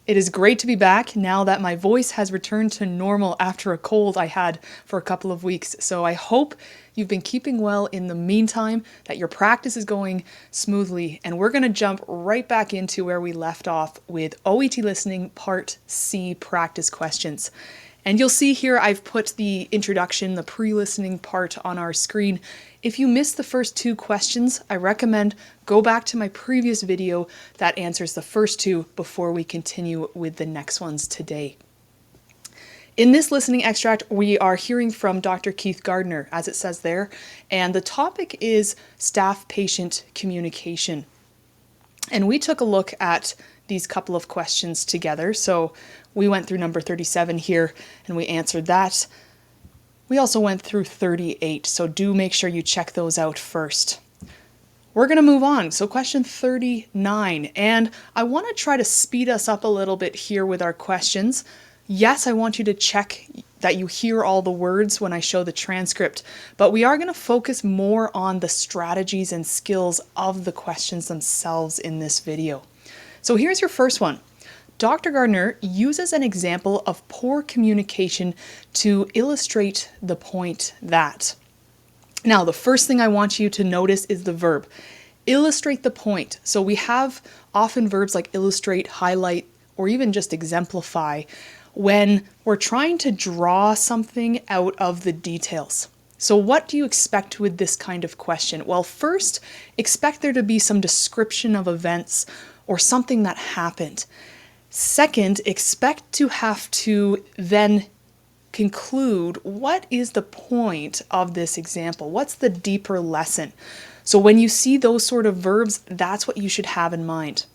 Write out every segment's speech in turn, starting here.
It is great to be back now that my voice has returned to normal after a cold I had for a couple of weeks. So I hope you've been keeping well in the meantime, that your practice is going smoothly, and we're going to jump right back into where we left off with OET Listening Part C practice questions. And you'll see here I've put the introduction, the pre-listening part on our screen. If you missed the first two questions, I recommend go back to my previous video that answers the first two before we continue with the next ones today. In this listening extract, we are hearing from Dr. Keith Gardner, as it says there, and the topic is staff-patient communication. And we took a look at these couple of questions together. So we went through number 37 here and we answered that. We also went through 38, so do make sure you check those out first. We're going to move on. So question 39, and I want to try to speed us up a little bit here with our questions. Yes, I want you to check that you hear all the words when I show the transcript, but we are going to focus more on the strategies and skills of the questions themselves in this video. So here's your first one. Dr. Gardner uses an example of poor communication to illustrate the point that. Now, the first thing I want you to notice is the verb. Illustrate the point. So we have often verbs like illustrate, highlight, or even just exemplify when we're trying to draw something out of the details. So what do you expect with this kind of question? Well, first, expect there to be some description of events or something that happened. Second, expect to have to then conclude what is the point of this example? What's the deeper lesson? So when you see those sort of verbs, that's what you should have in mind.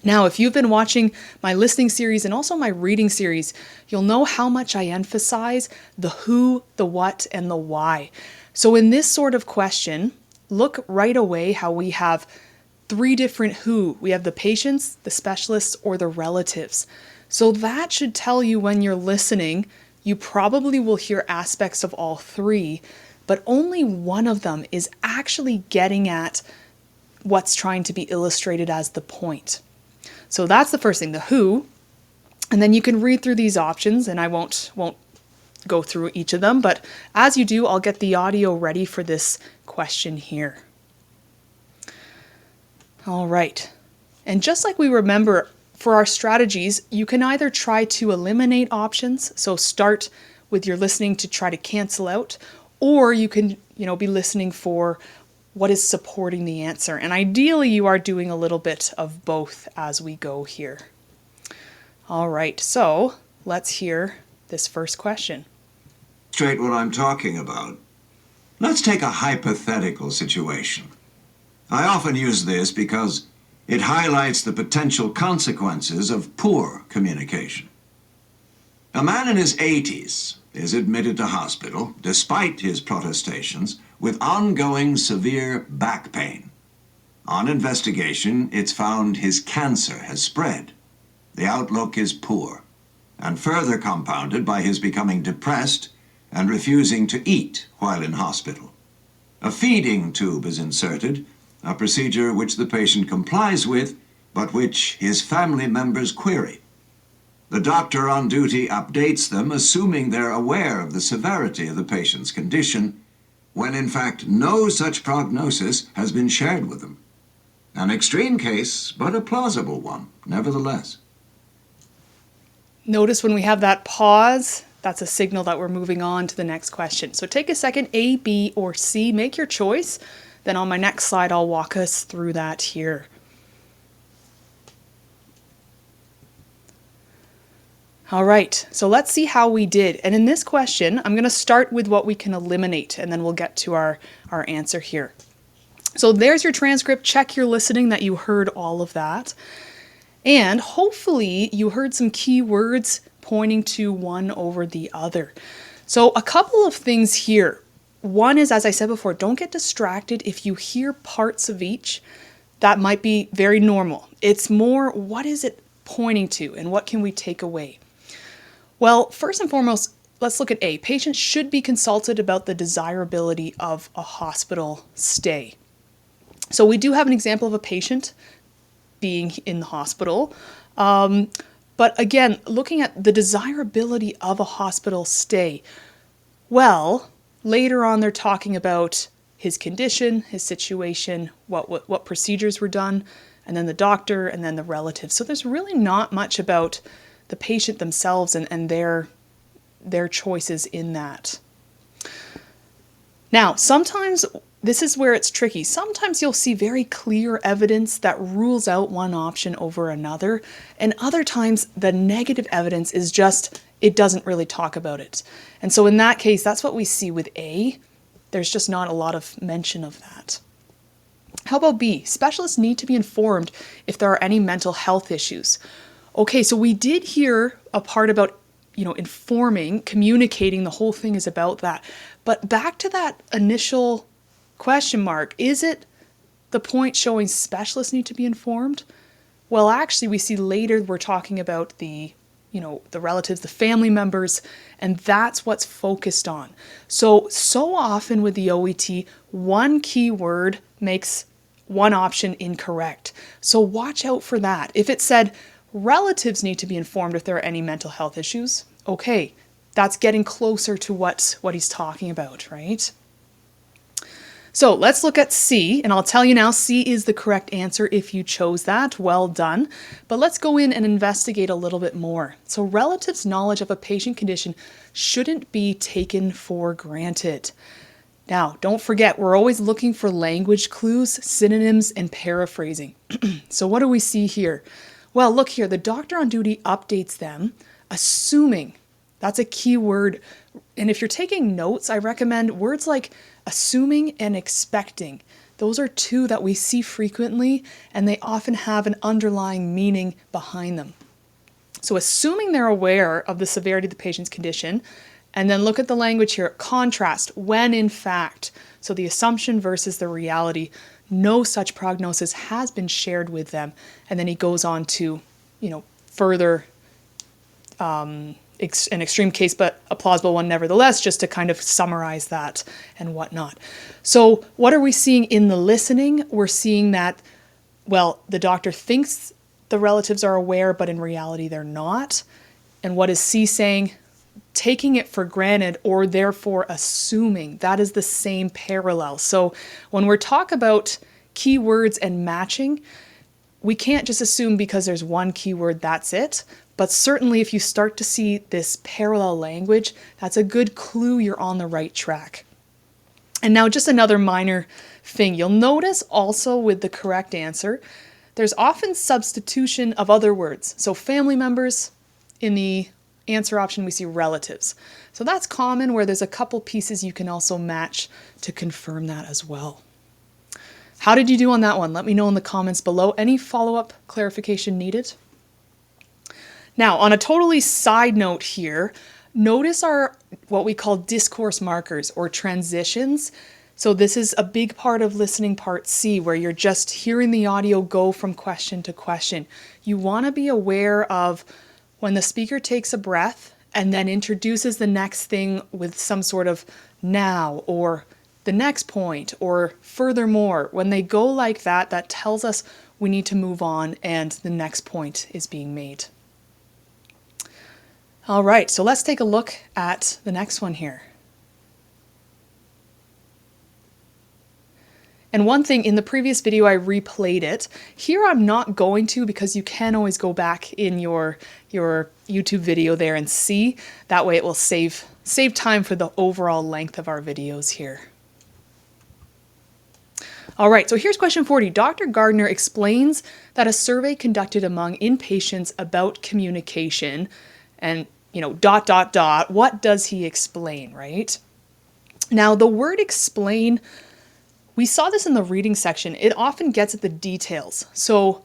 Now, if you've been watching my listening series and also my reading series, you'll know how much I emphasize the who, the what, and the why. So in this sort of question, look right away how we have three different who. We have the patients, the specialists, or the relatives. So that should tell you when you're listening, you probably will hear aspects of all three, but only one of them is actually getting at what's trying to be illustrated as the point. So that's the first thing, the who, and then you can read through these options, and I won't go through each of them, but as you do, I'll get the audio ready for this question here. All right, and just like we remember for our strategies, you can either try to eliminate options, so start with your listening to try to cancel out, or you can, be listening for what is supporting the answer. And ideally, you are doing a little bit of both as we go here. All right, so let's hear this first question. Straight what I'm talking about. Let's take a hypothetical situation. I often use this because it highlights the potential consequences of poor communication. A man in his 80s is admitted to hospital, despite his protestations, with ongoing severe back pain. On investigation, it's found his cancer has spread. The outlook is poor, and further compounded by his becoming depressed and refusing to eat while in hospital. A feeding tube is inserted, a procedure which the patient complies with, but which his family members query. The doctor on duty updates them, assuming they're aware of the severity of the patient's condition, when in fact no such prognosis has been shared with them. An extreme case, but a plausible one, nevertheless. Notice when we have that pause, that's a signal that we're moving on to the next question. So take a second, A, B, or C, make your choice. Then on my next slide, I'll walk us through that here. All right, so let's see how we did. And in this question, I'm going to start with what we can eliminate, and then we'll get to our answer here. So there's your transcript. Check your listening that you heard all of that. And hopefully you heard some key words pointing to one over the other. So a couple of things here. One is, as I said before, don't get distracted if you hear parts of each. That might be very normal. It's more, what is it pointing to and what can we take away? Well, first and foremost, let's look at A. Patients should be consulted about the desirability of a hospital stay. So we do have an example of a patient being in the hospital. But again, looking at the desirability of a hospital stay, well, later on they're talking about his condition, his situation, what procedures were done, and then the doctor, and then the relatives. So there's really not much about the patient themselves and their choices in that. Now, sometimes this is where it's tricky. Sometimes you'll see very clear evidence that rules out one option over another, and other times the negative evidence is just, it doesn't really talk about it. And so in that case, that's what we see with A. There's just not a lot of mention of that. How about B? Specialists need to be informed if there are any mental health issues. Okay, so we did hear a part about, informing, communicating, the whole thing is about that. But back to that initial question mark, is it the point showing specialists need to be informed? Well, actually, we see later we're talking about the relatives, the family members, and that's what's focused on. So often with the OET, one keyword makes one option incorrect. So watch out for that. If it said relatives need to be informed if there are any mental health issues, okay, that's getting closer to what he's talking about, right? So let's look at C, and I'll tell you now, C is the correct answer if you chose that. Well done. But let's go in and investigate a little bit more. So relatives' knowledge of a patient condition shouldn't be taken for granted. Now, don't forget, we're always looking for language clues, synonyms, and paraphrasing. So what do we see here? Well, look here, the doctor on duty updates them, assuming. That's a key word. And if you're taking notes, I recommend words like assuming and expecting. Those are two that we see frequently, and they often have an underlying meaning behind them. So assuming they're aware of the severity of the patient's condition, and then look at the language here, contrast, when in fact. So the assumption versus the reality. No such prognosis has been shared with them. And then he goes on to, further an extreme case, but a plausible one nevertheless, just to kind of summarize that and whatnot. So what are we seeing in the listening? We're seeing that, well, the doctor thinks the relatives are aware, but in reality they're not. And what is C saying? Taking it for granted, or therefore assuming. That is the same parallel. So when we're talking about keywords and matching, we can't just assume because there's one keyword, that's it. But certainly if you start to see this parallel language, that's a good clue you're on the right track. And now just another minor thing. You'll notice also with the correct answer, there's often substitution of other words. So family members, in the answer option we see relatives. So that's common, where there's a couple pieces you can also match to confirm that as well. How did you do on that one? Let me know in the comments below. Any follow-up clarification needed? Now, on a totally side note here, notice our what we call discourse markers or transitions. So this is a big part of listening part C, where you're just hearing the audio go from question to question. You want to be aware of when the speaker takes a breath and then introduces the next thing with some sort of now or the next point or furthermore. When they go like that, that tells us we need to move on and the next point is being made. All right, so let's take a look at the next one here. And one thing, in the previous video I replayed it. Here I'm not going to, because you can always go back in your YouTube video there and see. That way it will save time for the overall length of our videos here. All right, so here's question 40. Dr. Gardner explains that a survey conducted among inpatients about communication and, what does he explain, right? Now, the word explain, we saw this in the reading section. It often gets at the details. So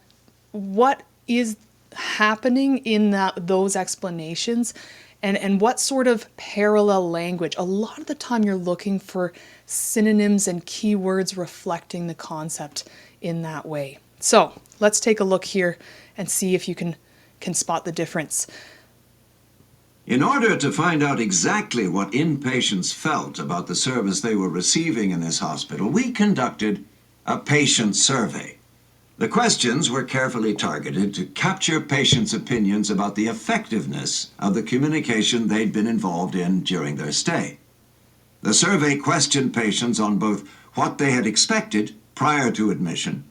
what is happening in those explanations and what sort of parallel language? A lot of the time you're looking for synonyms and keywords reflecting the concept in that way. So let's take a look here and see if you can spot the difference. In order to find out exactly what inpatients felt about the service they were receiving in this hospital, we conducted a patient survey. The questions were carefully targeted to capture patients' opinions about the effectiveness of the communication they'd been involved in during their stay. The survey questioned patients on both what they had expected prior to admission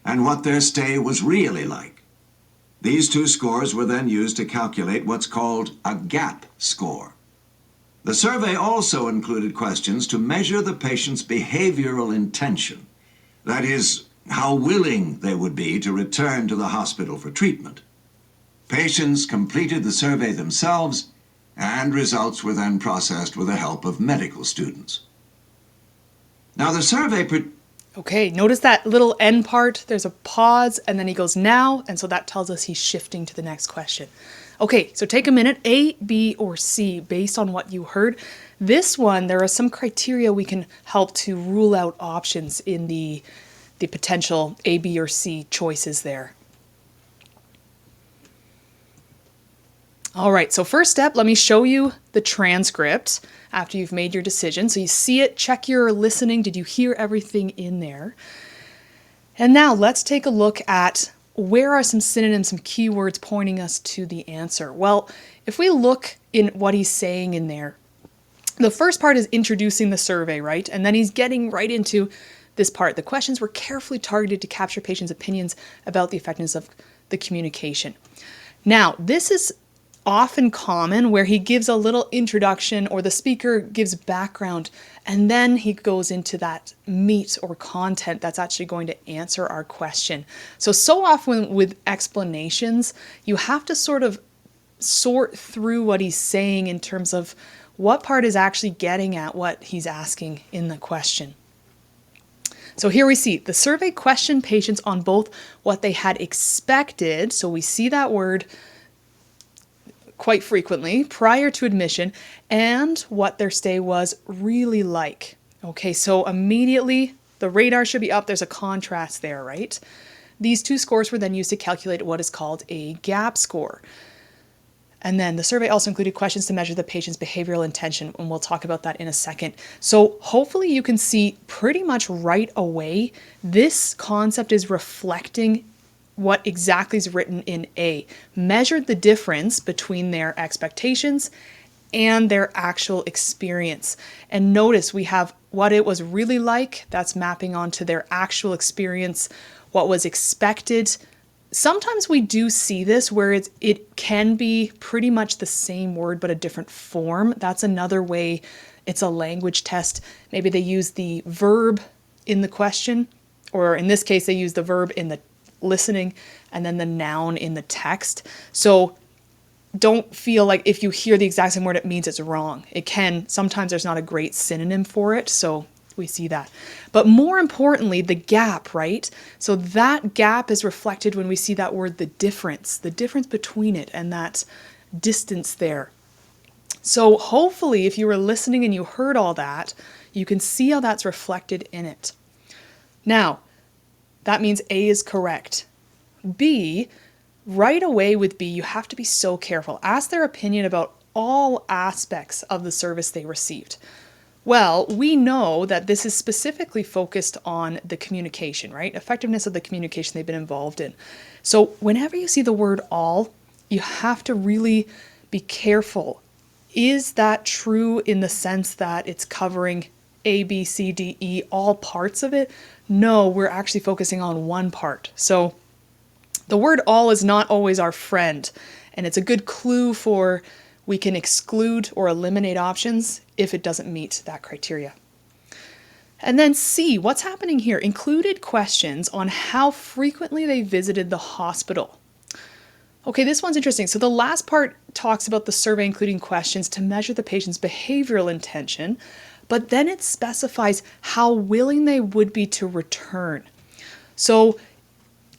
and what their stay was really like. These two scores were then used to calculate what's called a gap score. The survey also included questions to measure the patient's behavioral intention, that is, how willing they would be to return to the hospital for treatment. Patients completed the survey themselves, and results were then processed with the help of medical students. Now the survey... Okay, notice that little end part, there's a pause, and then he goes now, and so that tells us he's shifting to the next question. Okay, so take a minute, A, B, or C, based on what you heard. This one, there are some criteria we can help to rule out options in the potential A, B, or C choices there. All right, so first step, let me show you the transcript after you've made your decision. So you see it, check your listening. Did you hear everything in there? And now let's take a look at where are some synonyms, some keywords pointing us to the answer. Well, if we look in what he's saying in there, the first part is introducing the survey, right? And then he's getting right into this part. The questions were carefully targeted to capture patients' opinions about the effectiveness of the communication. Now, this is often common where he gives a little introduction or the speaker gives background and then he goes into that meat or content that's actually going to answer our question. So often with explanations, you have to sort of sort through what he's saying in terms of what part is actually getting at what he's asking in the question. So here we see the survey questioned patients on both what they had expected, so we see that word quite frequently, prior to admission, and what their stay was really like. Okay, so immediately the radar should be up. There's a contrast there, right? These two scores were then used to calculate what is called a gap score. And then the survey also included questions to measure the patient's behavioral intention, and we'll talk about that in a second. So hopefully you can see pretty much right away, this concept is reflecting what exactly is written in A. Measured the difference between their expectations and their actual experience. And notice we have what it was really like, that's mapping onto their actual experience, what was expected. Sometimes we do see this where it can be pretty much the same word but a different form. That's another way. It's a language test. Maybe they use the verb in the question, or in this case they use the verb in the listening and then the noun in the text. So don't feel like if you hear the exact same word it means it's wrong. It can. Sometimes there's not a great synonym for it, so we see that. But more importantly, the gap, right? So that gap is reflected when we see that word, the difference between it and that distance there. So hopefully if you were listening and you heard all that, you can see how that's reflected in it. Now, that means A is correct. B, right away with B, you have to be so careful. Ask their opinion about all aspects of the service they received. Well, we know that this is specifically focused on the communication, right? Effectiveness of the communication they've been involved in. So whenever you see the word all, you have to really be careful. Is that true in the sense that it's covering A, B, C, D, E, all parts of it? No, we're actually focusing on one part. So the word all is not always our friend, and it's a good clue for we can exclude or eliminate options if it doesn't meet that criteria. And then C, what's happening here? Included questions on how frequently they visited the hospital. Okay, this one's interesting. So the last part talks about the survey including questions to measure the patient's behavioral intention, but then it specifies how willing they would be to return. So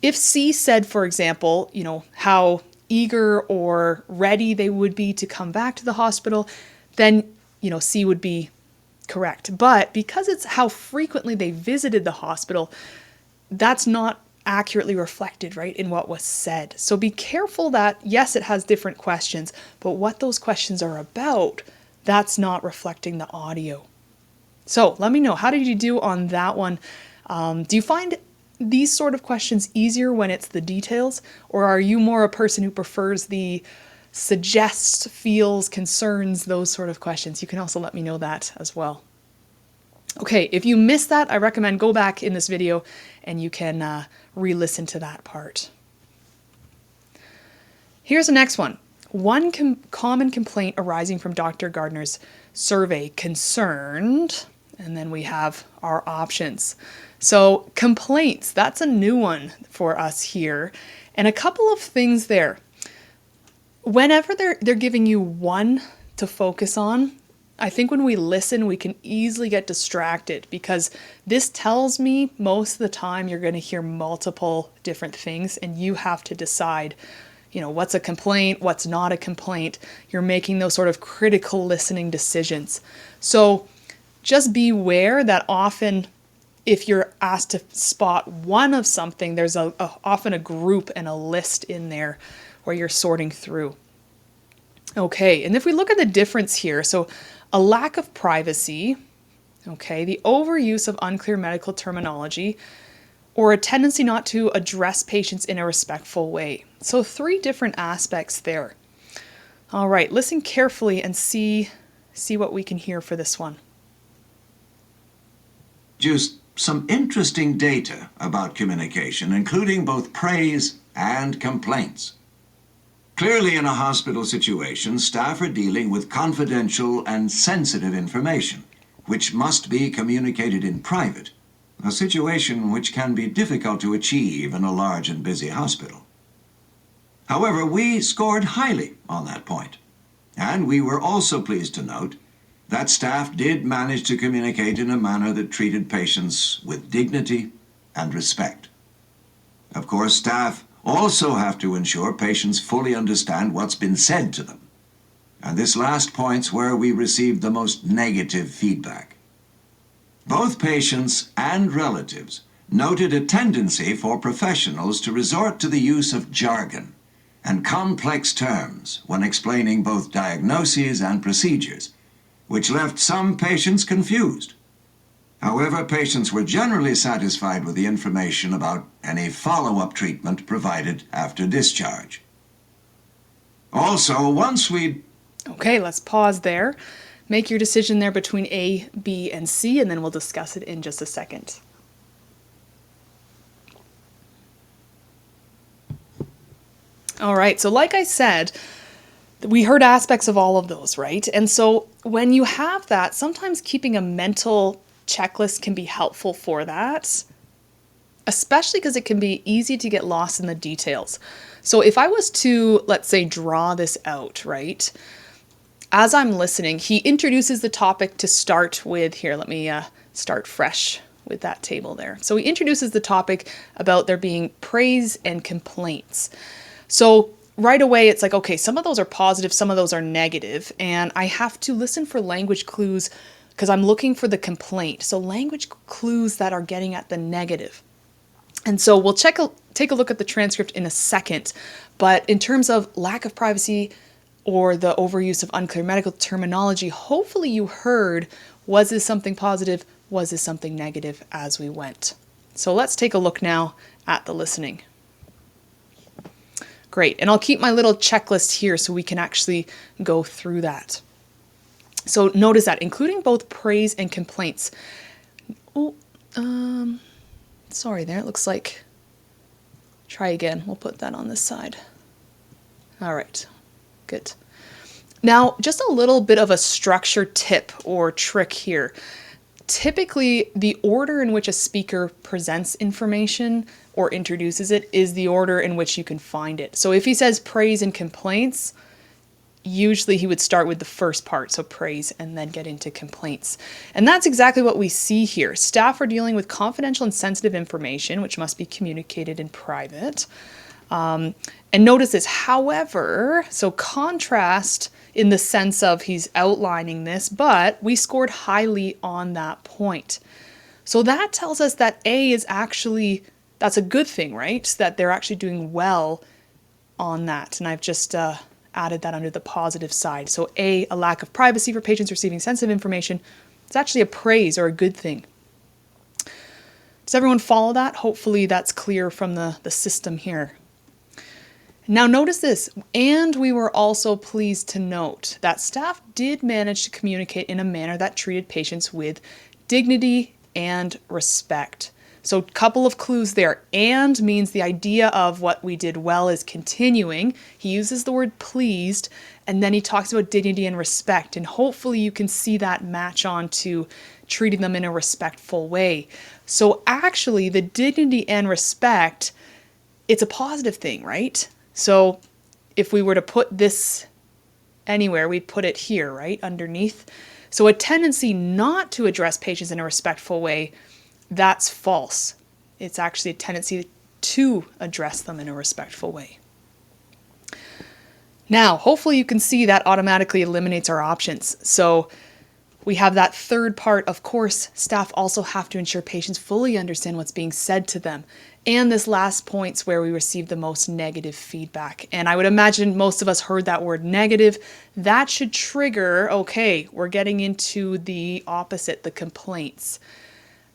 if C said, for example, how eager or ready they would be to come back to the hospital, then, C would be correct. But because it's how frequently they visited the hospital, that's not accurately reflected, right, in what was said. So be careful that, yes, it has different questions, but what those questions are about, that's not reflecting the audio. So let me know, how did you do on that one? Do you find these sort of questions easier when it's the details, or are you more a person who prefers the suggests, feels, concerns, those sort of questions? You can also let me know that as well. Okay, if you missed that, I recommend go back in this video and you can re-listen to that part. Here's the next one. One common complaint arising from Dr. Gardner's survey concerned, and then we have our options. So complaints, that's a new one for us here. And a couple of things there. Whenever they're giving you one to focus on, I think when we listen, we can easily get distracted because this tells me most of the time you're going to hear multiple different things and you have to decide, you know, what's a complaint, what's not a complaint. You're making those sort of critical listening decisions. So just beware that often if you're asked to spot one of something, there's often a group and a list in there where you're sorting through. Okay, and if we look at the difference here, so a lack of privacy, okay, the overuse of unclear medical terminology, or a tendency not to address patients in a respectful way. So 3 different aspects there. All right, listen carefully and see what we can hear for this one. Just some interesting data about communication, including both praise and complaints. Clearly, in a hospital situation, staff are dealing with confidential and sensitive information, which must be communicated in private, a situation which can be difficult to achieve in a large and busy hospital. However, we scored highly on that point, and we were also pleased to note that staff did manage to communicate in a manner that treated patients with dignity and respect. Of course, staff also have to ensure patients fully understand what's been said to them. And this last point's where we received the most negative feedback. Both patients and relatives noted a tendency for professionals to resort to the use of jargon and complex terms when explaining both diagnoses and procedures, which left some patients confused. However, patients were generally satisfied with the information about any follow-up treatment provided after discharge. Also, once we... Okay, let's pause there. Make your decision there between A, B, and C, and then we'll discuss it in just a second. All right, so like I said, we heard aspects of all of those, right? And so when you have that, sometimes keeping a mental checklist can be helpful for that, especially because it can be easy to get lost in the details. So if I was to, let's say, draw this out, right? As I'm listening, he introduces the topic to start with. Here, let me start fresh with that table there. So he introduces the topic about there being praise and complaints. So right away, it's like, okay, some of those are positive, some of those are negative, and I have to listen for language clues because I'm looking for the complaint. So language clues that are getting at the negative. And so we'll take a look at the transcript in a second. But in terms of lack of privacy or the overuse of unclear medical terminology, hopefully you heard, was this something positive? Was this something negative as we went? So let's take a look now at the listening. Great. And I'll keep my little checklist here so we can actually go through that. So notice that, including both praise and complaints. Oh, sorry there, it looks like, try again. We'll put that on this side. All right, good. Now, just a little bit of a structure tip or trick here. Typically, the order in which a speaker presents information or introduces it is the order in which you can find it. So if he says praise and complaints, usually he would start with the first part, so praise, and then get into complaints. And that's exactly what we see here. Staff are dealing with confidential and sensitive information, which must be communicated in private. And notice this, however, so contrast in the sense of he's outlining this, but we scored highly on that point. So that tells us that A is actually, that's a good thing, right? That they're actually doing well on that. And I've just added that under the positive side. So A lack of privacy for patients receiving sensitive information. It's actually a praise or a good thing. Does everyone follow that? Hopefully that's clear from the system here. Now notice this, and we were also pleased to note that staff did manage to communicate in a manner that treated patients with dignity and respect. So a couple of clues there. And means the idea of what we did well is continuing. He uses the word pleased, and then he talks about dignity and respect. And hopefully you can see that match on to treating them in a respectful way. So actually the dignity and respect, it's a positive thing, right? So if we were to put this anywhere, we'd put it here, right, underneath. So a tendency not to address patients in a respectful way, that's false. It's actually a tendency to address them in a respectful way. Now, hopefully you can see that automatically eliminates our options. So we have that third part. Of course, staff also have to ensure patients fully understand what's being said to them. And this last point's where we receive the most negative feedback. And I would imagine most of us heard that word negative. That should trigger, okay, we're getting into the opposite, the complaints.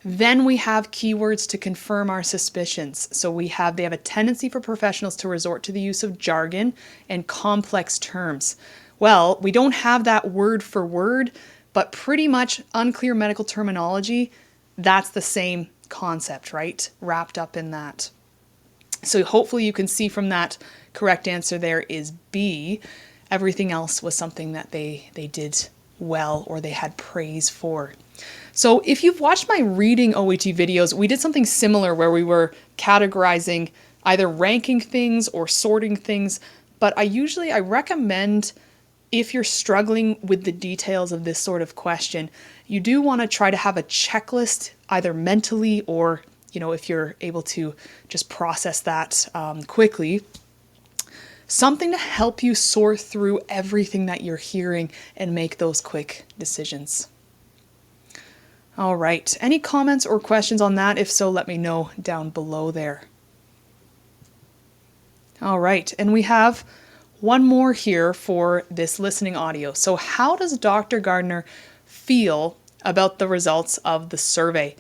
Then we have keywords to confirm our suspicions. So they have a tendency for professionals to resort to the use of jargon and complex terms. Well, we don't have that word for word, but pretty much unclear medical terminology, that's the same concept, right? Wrapped up in that. So hopefully you can see from that correct answer there is B. Everything else was something that they did well or they had praise for. So if you've watched my reading OET videos, we did something similar where we were categorizing, either ranking things or sorting things, but I recommend, if you're struggling with the details of this sort of question, you do want to try to have a checklist, either mentally or, if you're able to just process that quickly, something to help you sort through everything that you're hearing and make those quick decisions. All right, any comments or questions on that? If so, let me know down below there. All right, and we have one more here for this listening audio. So how does Dr. Gardner feel about the results of the survey?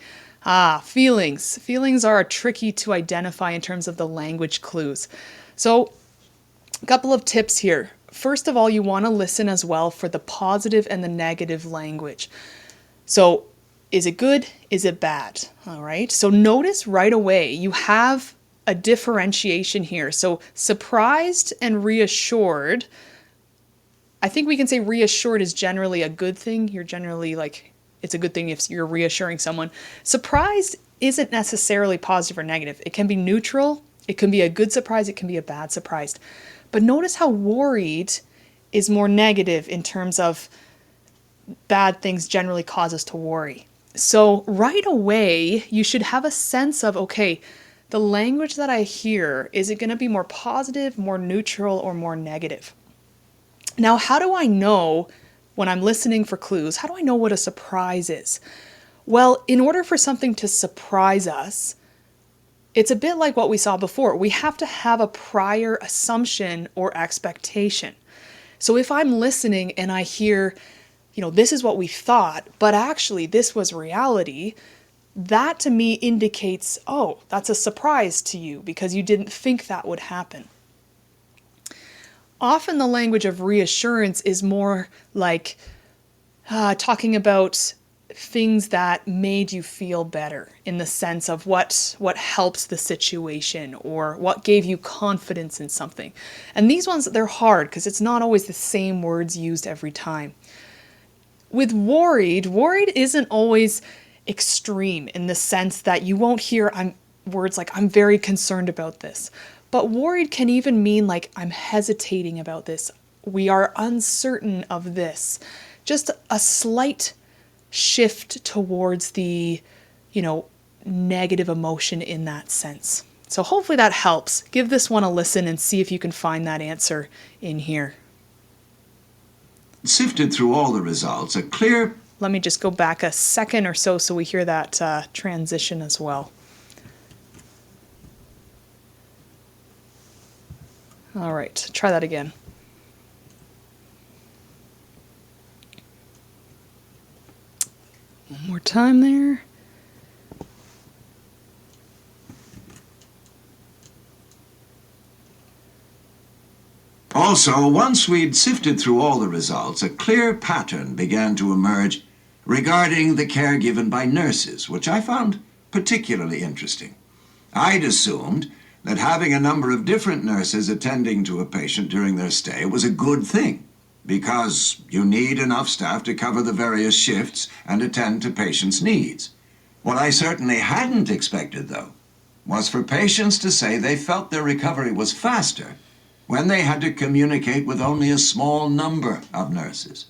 Feelings. Feelings are tricky to identify in terms of the language clues. So a couple of tips here. First of all, you want to listen as well for the positive and the negative language. So is it good? Is it bad? All right. So notice right away you have a differentiation here. So surprised and reassured. I think we can say reassured is generally a good thing. You're generally it's a good thing if you're reassuring someone. Surprised isn't necessarily positive or negative. It can be neutral. It can be a good surprise. It can be a bad surprise. But notice how worried is more negative in terms of bad things generally cause us to worry. So right away, you should have a sense of, okay, the language that I hear, is it going to be more positive, more neutral, or more negative? Now, how do I know when I'm listening for clues, how do I know what a surprise is? Well, in order for something to surprise us, it's a bit like what we saw before. We have to have a prior assumption or expectation. So if I'm listening and I hear, this is what we thought, but actually this was reality, that to me indicates, oh, that's a surprise to you because you didn't think that would happen. Often the language of reassurance is more like talking about things that made you feel better in the sense of what helps the situation or what gave you confidence in something. And these ones, they're hard because it's not always the same words used every time. With worried isn't always extreme in the sense that you won't hear words like I'm very concerned about this. But worried can even mean like I'm hesitating about this. We are uncertain of this. Just a slight shift towards the, negative emotion in that sense. So hopefully that helps. Give this one a listen and see if you can find that answer in here. Sifted through all the results, a clear... Let me just go back a second or so we hear that transition as well. All right, try that again. One more time there. Also, once we'd sifted through all the results, a clear pattern began to emerge regarding the care given by nurses, which I found particularly interesting. I'd assumed that having a number of different nurses attending to a patient during their stay was a good thing, because you need enough staff to cover the various shifts and attend to patients' needs. What I certainly hadn't expected, though, was for patients to say they felt their recovery was faster when they had to communicate with only a small number of nurses.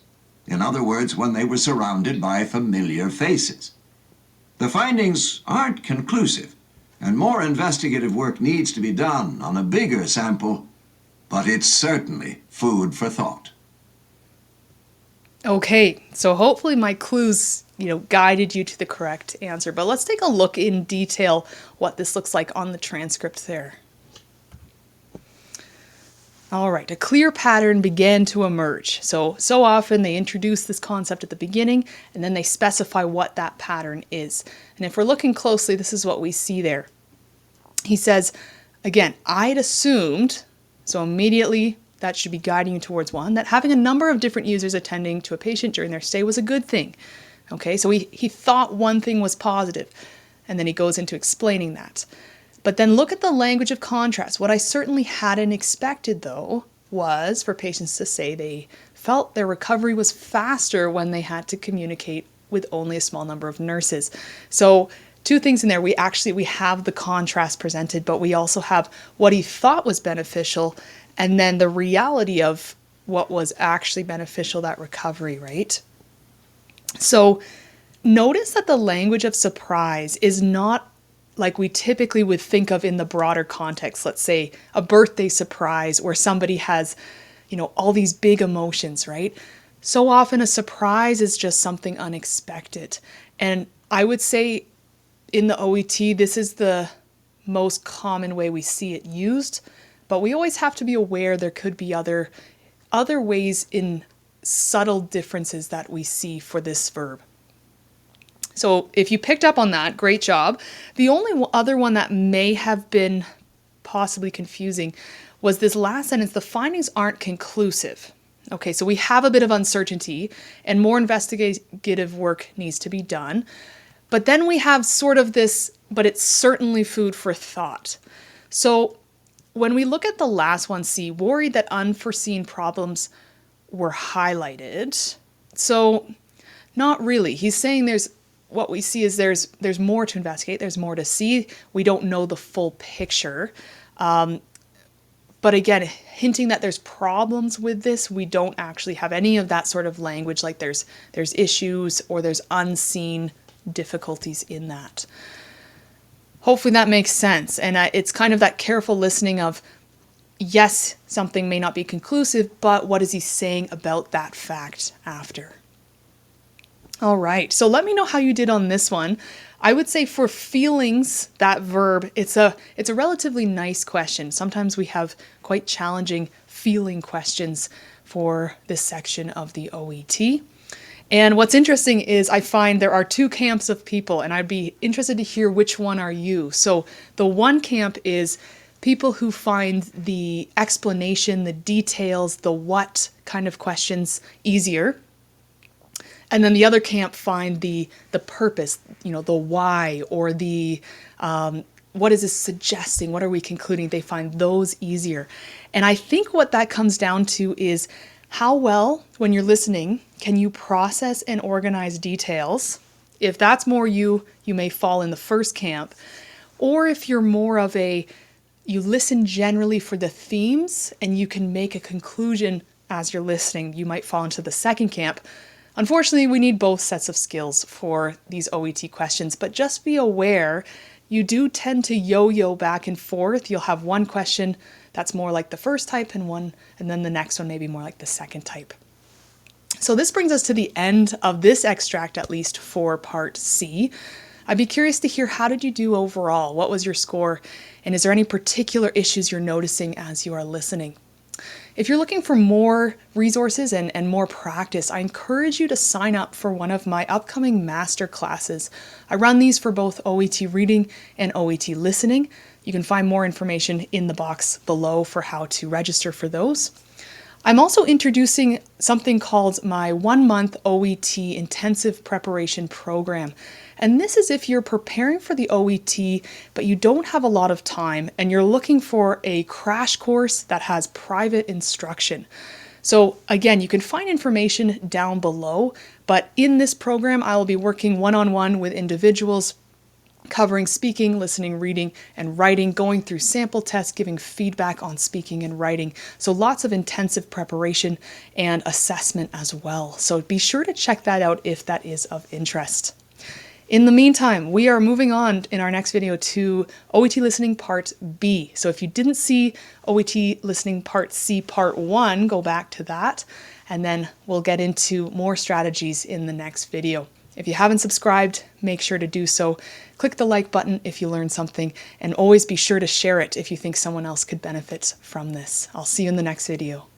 In other words, when they were surrounded by familiar faces. The findings aren't conclusive, and more investigative work needs to be done on a bigger sample, but it's certainly food for thought. Okay, so hopefully my clues, guided you to the correct answer. But let's take a look in detail what this looks like on the transcript there. All right, a clear pattern began to emerge. So often they introduce this concept at the beginning and then they specify what that pattern is. And if we're looking closely, this is what we see there. He says, again, I'd assumed, so immediately that should be guiding you towards one, that having a number of different users attending to a patient during their stay was a good thing. Okay, so he thought one thing was positive, and then he goes into explaining that. But then look at the language of contrast. What I certainly hadn't expected, though, was for patients to say they felt their recovery was faster when they had to communicate with only a small number of nurses. So two things in there. We have the contrast presented, but we also have what he thought was beneficial and then the reality of what was actually beneficial, that recovery, right? So notice that the language of surprise is not like we typically would think of in the broader context. Let's say a birthday surprise where somebody has, all these big emotions, right? So often a surprise is just something unexpected. And I would say in the OET, this is the most common way we see it used, but we always have to be aware there could be other ways in subtle differences that we see for this verb. So if you picked up on that, great job. The only other one that may have been possibly confusing was this last sentence. The findings aren't conclusive. Okay, so we have a bit of uncertainty and more investigative work needs to be done. But then we have sort of this, but it's certainly food for thought. So when we look at the last one, C, worried that unforeseen problems were highlighted. So not really. He's saying what we see is there's more to investigate, there's more to see. We don't know the full picture. But again, hinting that there's problems with this, we don't actually have any of that sort of language, like there's issues or there's unseen difficulties in that. Hopefully that makes sense. And it's kind of that careful listening of, yes, something may not be conclusive, but what is he saying about that fact after? All right, so let me know how you did on this one. I would say for feelings, that verb, it's a relatively nice question. Sometimes we have quite challenging feeling questions for this section of the OET. And what's interesting is I find there are two camps of people, and I'd be interested to hear which one are you. So the one camp is people who find the explanation, the details, the what kind of questions easier. And then the other camp find the purpose, the why, or the what is this suggesting? What are we concluding? They find those easier. And I think what that comes down to is how well, when you're listening, can you process and organize details? If that's more you may fall in the first camp. Or if you're more of you listen generally for the themes and you can make a conclusion as you're listening, you might fall into the second camp. Unfortunately, we need both sets of skills for these OET questions, but just be aware you do tend to yo-yo back and forth. You'll have one question that's more like the first type and then the next one may be more like the second type. So this brings us to the end of this extract, at least for part C. I'd be curious to hear, how did you do overall? What was your score? And is there any particular issues you're noticing as you are listening? If you're looking for more resources and more practice, I encourage you to sign up for one of my upcoming master classes. I run these for both OET reading and OET listening. You can find more information in the box below for how to register for those. I'm also introducing something called my 1-month OET Intensive Preparation Program. And this is if you're preparing for the OET, but you don't have a lot of time and you're looking for a crash course that has private instruction. So again, you can find information down below, but in this program, I will be working one-on-one with individuals covering speaking, listening, reading, and writing, going through sample tests, giving feedback on speaking and writing. So lots of intensive preparation and assessment as well. So be sure to check that out if that is of interest. In the meantime, we are moving on in our next video to OET Listening Part B. So if you didn't see OET Listening Part C Part 1, go back to that, and then we'll get into more strategies in the next video. If you haven't subscribed, make sure to do so. Click the like button if you learned something, and always be sure to share it if you think someone else could benefit from this. I'll see you in the next video.